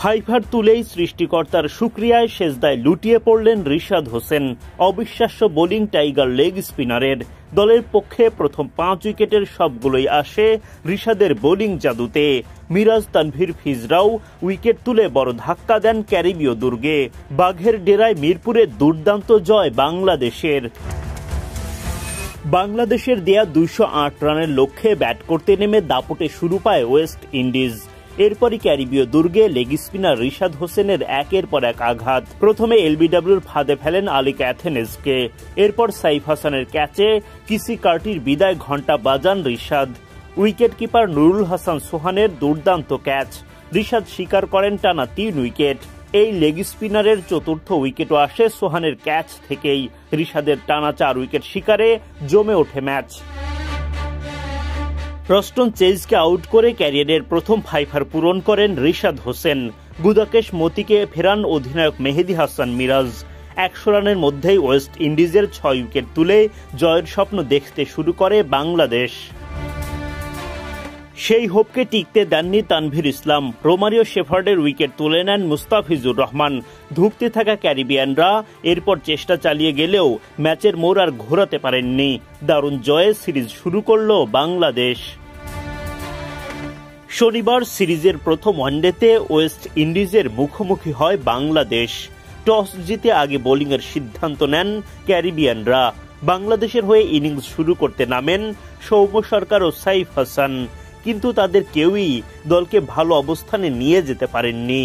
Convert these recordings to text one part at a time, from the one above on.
Fiverr তুলেই সৃষ্টিকর্তার শুকরিয়ায় সেজদায় লুটিয়ে পড়লেন রিশাদ হোসেন। অবিশ্বাস্য বোলিং টাইগার লেগ স্পিনারের। দলের পক্ষে প্রথম 5 উইকেটের সবগুলোই আসে রিশাদের বোলিং জাদুতে। মিরাজ তানভীর ফিজরাও উইকেট তুলে বড় ধাক্কা দেন ক্যারিবীয় দুর্গে। বাঘের ডেরায় মিরপুরে দুর্দান্ত জয় বাংলাদেশের। বাংলাদেশের দেয়া 208 রানের লক্ষ্যে ব্যাট করতে নেমে দাপটে শুরু পায় ওয়েস্ট ইন্ডিজ। এরপরই ক্যারিবীয় দুর্গে লেগ স্পিনার রিশাদ হোসেনের একের পর এক আঘাত। প্রথমে এলবিডব্লিউর ফাঁদে ফেলেন আলী ক্যাথেনেসকে। এরপর সাইফ হাসানের ক্যাচে কিসি কার্টির বিদায় ঘণ্টা বাজান রিশাদ। উইকেট কিপার নুরুল হাসান সোহানের দুর্দান্ত ক্যাচ। রিশাদ শিকার করেন টানা 3 উইকেট। এই লেগ স্পিনারের চতুর্থ উইকেটও আসে সোহানের ক্যাচ থেকেই। রিশাদের টানা 4 উইকেট শিকারে জমে ওঠে ম্যাচ। রস্টন চেজকে আউট করে ক্যারিয়ারের প্রথম ফাইভার পূরণ করেন রিশাদ হোসেন। গুদাকেশ মতিকে ফেরান অধিনায়ক মেহেদী হাসান মিরাজ। 100 রানের মধ্যেই ওয়েস্ট ইন্ডিজের 6 উইকেট তুলে জয়ের স্বপ্ন দেখতে শুরু করে বাংলাদেশ। সেই হোপকে টিকতে দেননি তানভীর ইসলাম। রোমারিও শেফার্ডের উইকেট তুলে নেন মুস্তাফিজুর রহমান। ধুঁকতে থাকা ক্যারিবিয়ানরা এরপর চেষ্টা চালিয়ে গেলেও ম্যাচের মোড় আর ঘোরাতে পারেননি। দারুণ জয়ে সিরিজ শুরু করল বাংলাদেশ। শনিবার সিরিজের প্রথম ওয়ানডেতে ওয়েস্ট ইন্ডিজের মুখোমুখি হয় বাংলাদেশ। টস জিতে আগে বোলিংয়ের সিদ্ধান্ত নেন ক্যারিবিয়ানরা। বাংলাদেশের হয়ে ইনিংস শুরু করতে নামেন সৌম্য সরকার ও সাইফ হাসান, কিন্তু তাদের কেউই দলকে ভালো অবস্থানে নিয়ে যেতে পারেননি।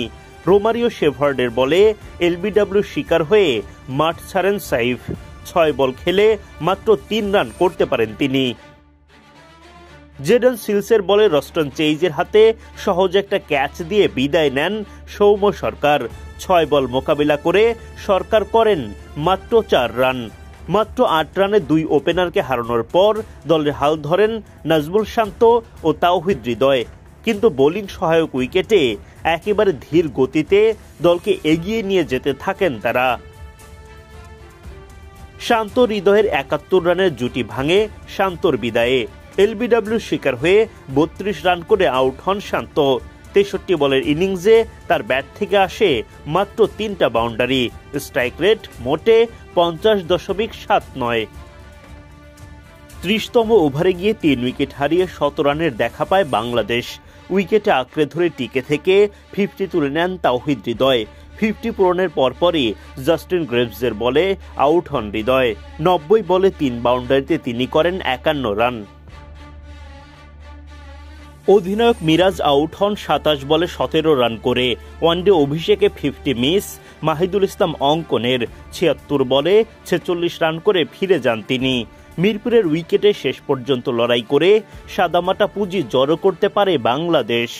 রোমারিও শেফার্ডের বলে এলবিডব্লিউ শিকার হয়ে মাঠ ছাড়েন সাইফ। 6 বল খেলে মাত্র 3 রান করতে পারেন তিনি। জেডেল সিলসের বলে রস্টন চেইজের হাতে সহজ একটা ক্যাচ দিয়ে বিদায় নেন সৌম্য সরকার। 6 বল মোকাবিলা করে সরকার করেন মাত্র 4 রান। মাত্র 8 রানে 2 ওপেনারকে হারানোর পর দলের হাল ধরেন নাজমুল শান্ত ও তাওহিদ হৃদয়। কিন্তু বোলিং সহায়ক উইকেটে একেবারে ধীর গতিতে দলকে এগিয়ে নিয়ে যেতে থাকেন তারা। শান্ত হৃদয়ের 71 রানের জুটি ভাঙে শান্তর বিদায়ে। এলবিডব্লিউ শিকার হয়ে 32 রান করে আউট হন শান্ত। 63 বলের ইনিংসে তার ব্যাট থেকে আসে মাত্র 3টা বাউন্ডারি। স্ট্রাইক রেট মোটে 50.79। 30তম ওভারে গিয়ে 3 উইকেট হারিয়ে 17 রানের দেখা পায় বাংলাদেশ। উইকেটে আঁকড়ে ধরে টিকে থেকে 50 তুলে নেন তাওহিদ হৃদয়। 50 পূরণের পরপরই জাস্টিন গ্রেভসের বলে আউট হন হৃদয়। 90 বলে 3 বাউন্ডারিতে তিনি করেন 51 রান। অধিনায়ক মিরাজ আউট হন 27 বলে 17 রান করে। ওয়ানডে অভিষেকে 50 মিস মাহিদুল ইসলাম অঙ্কনের। 76 বলে 46 রান করে ফিরে যান তিনি। মিরপুরের উইকেটে শেষ পর্যন্ত লড়াই করে সাদামাটা পুঁজি জড়ো করতে পারে বাংলাদেশ।